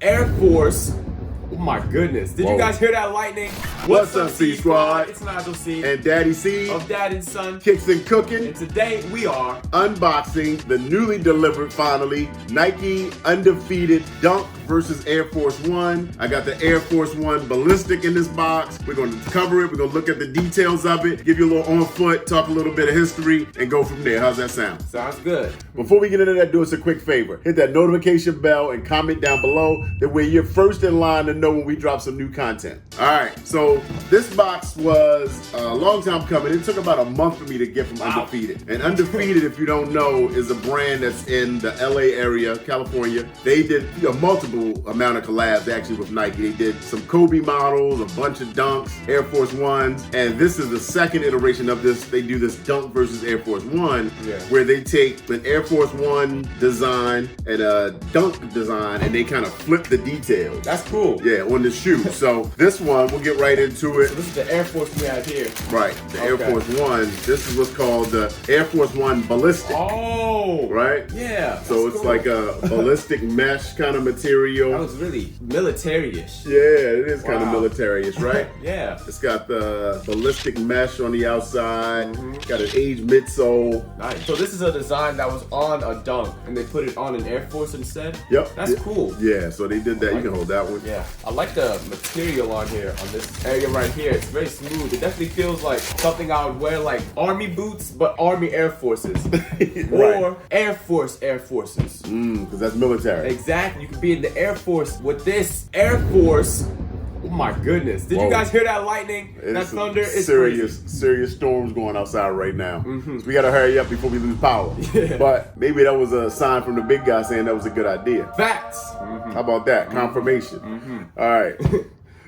Air Force. Oh my goodness. Did you guys hear that lightning? What's up, C Squad? It's Nigel C. And Daddy C. Of Dad and Son. Kicks and Cooking. And today we are unboxing the newly delivered, finally, Nike Undefeated Dunk versus Air Force One. I got the Air Force One Ballistic in this box. We're going to cover it. We're going to look at the details of it, give you a little on foot, talk a little bit of history, and go from there. How's that sound? Sounds good. Before we get into that, do us a quick favor. Hit that notification bell and comment down below. That way you're first in line to know when we drop some new content. All right, so this box was a long time coming. It took about a month for me to get from Undefeated. And Undefeated, if you don't know, is a brand that's in the LA area, California. They did multiple amount of collabs actually with Nike. They did some Kobe models, a bunch of dunks, Air Force Ones, and this is the second iteration of this. They do this dunk versus Air Force One, where they take an Air Force One design and a dunk design, and they kind of flip the details. That's cool. Yeah, on the shoe. So this one, we'll get right into it. So this is the Air Force we have here. Right, the Air Force One. This is what's called the Air Force One Ballistic. Oh, right? Yeah. So it's cool. Like a ballistic mesh kind of material. That was really military-ish. Yeah, it is kind of military-ish, right? Yeah. It's got the ballistic mesh on the outside. Got an aged midsole. Nice. So this is a design that was on a dunk, and they put it on an Air Force instead? Yep. That's cool. Yeah, so they did that. You can hold that one. Yeah. I like the material on here, on this area right here. It's very smooth. It definitely feels like something I would wear, like Army boots, but Army Air Forces. Right. Or Air Forces. Because that's military. Exactly. You could be in the Air Force with this Air Force. Oh my goodness. Did you guys hear that lightning? That thunder? It's serious storms going outside right now. So we gotta hurry up before we lose power. But maybe that was a sign from the big guy saying that was a good idea. Facts. How about that? Confirmation. All right.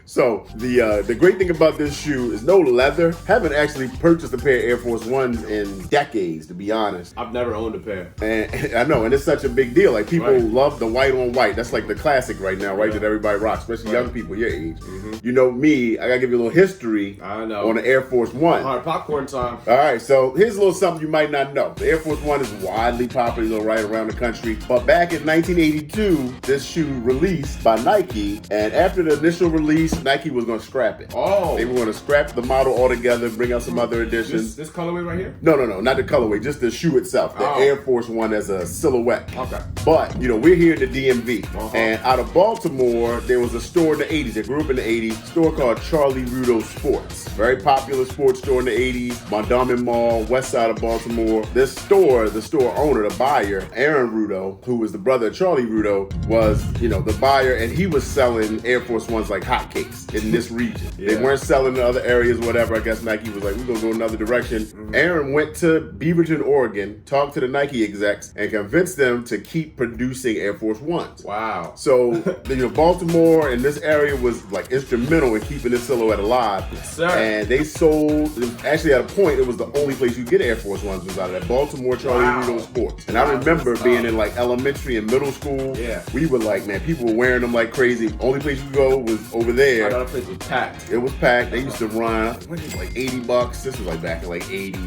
So the great thing about this shoe is no leather. Haven't actually purchased a pair of Air Force Ones in decades, to be honest. I've never owned a pair. And I know, and it's such a big deal. Like people love the white on white. That's like the classic right now, right? That everybody rocks, especially young people your age. You know me, I gotta give you a little history on the Air Force One. All right, popcorn time. All right, so here's a little something you might not know. The Air Force One is widely popular right around the country. But back in 1982, this shoe released by Nike, and after the initial release, Nike was going to scrap it. Oh. They were going to scrap the model altogether, bring out some other editions. This colorway right here? No, not the colorway, just the shoe itself. The Air Force One as a silhouette. Okay. But, you know, we're here in the DMV. And out of Baltimore, there was a store in the 80s. I grew up in the 80s. A store called Charlie Rudo Sports. Very popular sports store in the 80s. Mondawmin Mall, west side of Baltimore. This store, the store owner, the buyer, Aaron Rudo, who was the brother of Charlie Rudo, was, you know, the buyer, and he was selling Air Force Ones like hotcakes in this region. They weren't selling in other areas, whatever. I guess Nike was like, we're gonna go another direction. Aaron went to Beaverton, Oregon, talked to the Nike execs, and convinced them to keep producing Air Force Ones. Wow. So, you know, Baltimore and this area was like instrumental in keeping this silhouette alive. Yes, sir. And they sold, actually at a point, it was the only place you could get Air Force Ones was out of that Baltimore Charlie Rudo Sports. And I remember being in like elementary and middle school. Yeah. We were like, man, people were wearing them like crazy. Only place you could go was over there. I got a place was packed. It was packed. They used to run, what was it, like $80. This was like back in like 80,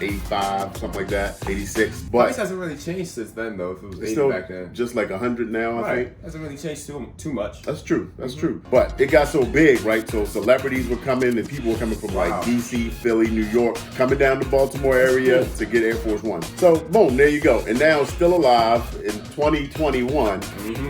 85, something like that, 86. But price hasn't really changed since then, though. If it was 80 still back then, just like 100 now, I think. Hasn't really changed too much. That's true. That's true. But it got so big, right? So celebrities were coming, and people were coming from like DC, Philly, New York, coming down to Baltimore area to get Air Force One. So boom, there you go. And now still alive in 2021,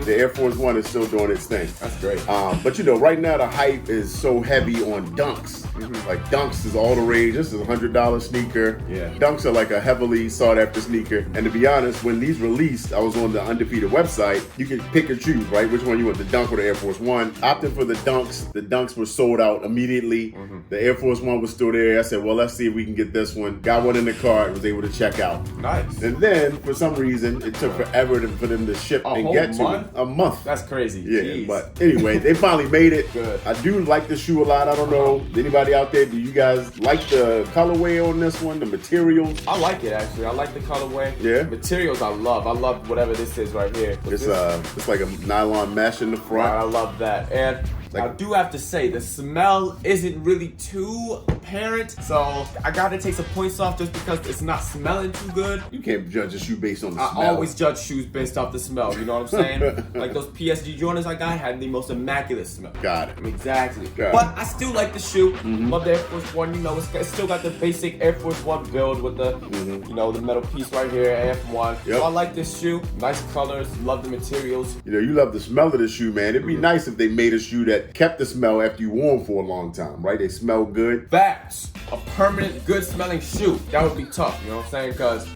the Air Force One is still doing its thing. That's great. But you know, right now the hype is so heavy on dunks. Like dunks is all the rage. This is a $100 sneaker. Yeah. Dunks are like a heavily sought after sneaker. And to be honest, when these released, I was on the Undefeated website. You could pick or choose, right? Which one you want, the dunk or the Air Force One. Opted for the dunks. The dunks were sold out immediately. The Air Force One was still there. I said, well, let's see if we can get this one. Got one in the cart, was able to check out. Nice. And then for some reason, it took forever for them to ship and get to it. A month. That's crazy. Yeah, Jeez. but anyway, they finally made it. Good. I do like the shoe a lot. I don't know, anybody out there, do you guys like the colorway on this one, the materials? I like it actually. I like the colorway. Yeah. Materials I love. I love whatever this is right here. It's like a nylon mesh in the front. I love that. And I do have to say, the smell isn't really too compare it. So I gotta take some points off just because it's not smelling too good. You can't judge a shoe based on the smell. I always judge shoes based off the smell, you know what I'm saying? Like those PSG Jordans I got had the most immaculate smell. Got it. Exactly. Got But it. I still like the shoe. Love the Air Force One, you know, it's still got the basic Air Force One build with the, you know, the metal piece right here, AF1. Yep. So I like this shoe. Nice colors, love the materials. You know, you love the smell of the shoe, man. It'd be nice if they made a shoe that kept the smell after you wore them for a long time, right? They smell good. Facts. A permanent, good smelling shoe. That would be tough, you know what I'm saying? Because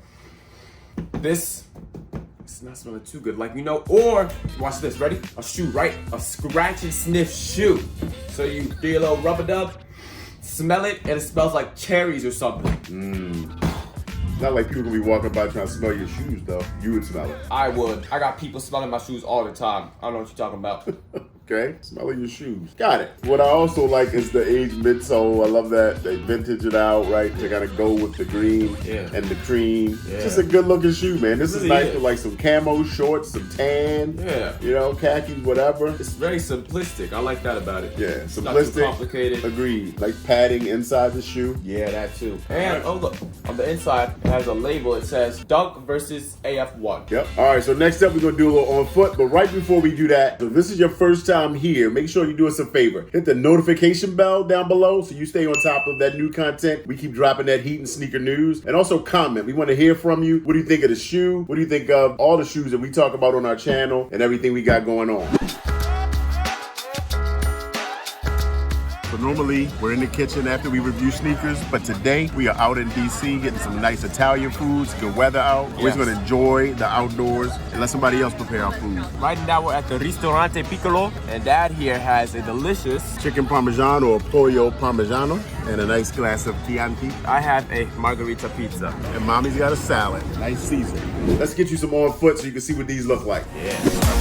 it's not smelling too good. Like, you know, or watch this, ready? A shoe, right? A scratch and sniff shoe. So you do your little rubber dub, smell it, and it smells like cherries or something. Not like people gonna be walking by trying to smell your shoes, though. You would smell it. I would. I got people smelling my shoes all the time. I don't know what you're talking about. Okay, smelling your shoes. Got it. What I also like is the aged midsole. I love that they vintage it out, right? They gotta go with the green and the cream. Yeah. It's just a good looking shoe, man. This is Really nice is. with like some camo shorts, some tan. Yeah. You know, khakis, whatever. It's very simplistic. I like that about it. Yeah, It's not too simplistic. complicated. Agreed. Like padding inside the shoe. Yeah, that too. And oh look, on the inside it has a label. It says Dunk versus AF1. Yep. All right, so next up, we're going to do a little on foot. But right before we do that, if this is your first time here, make sure you do us a favor. Hit the notification bell down below so you stay on top of that new content. We keep dropping that heat and sneaker news. And also comment. We want to hear from you. What do you think of the shoe? What do you think of all the shoes that we talk about on our channel and everything we got going on? So normally we're in the kitchen after we review sneakers, but today we are out in DC getting some nice Italian foods, good weather out. We're just Yes. gonna enjoy the outdoors and let somebody else prepare our food. Right now we're at the Ristorante Piccolo, and Dad here has a delicious. Chicken Parmesan or pollo Parmigiano and a nice glass of Chianti. I have a margarita pizza. And Mommy's got a salad, nice season. Let's get you some on foot so you can see what these look like. Yeah.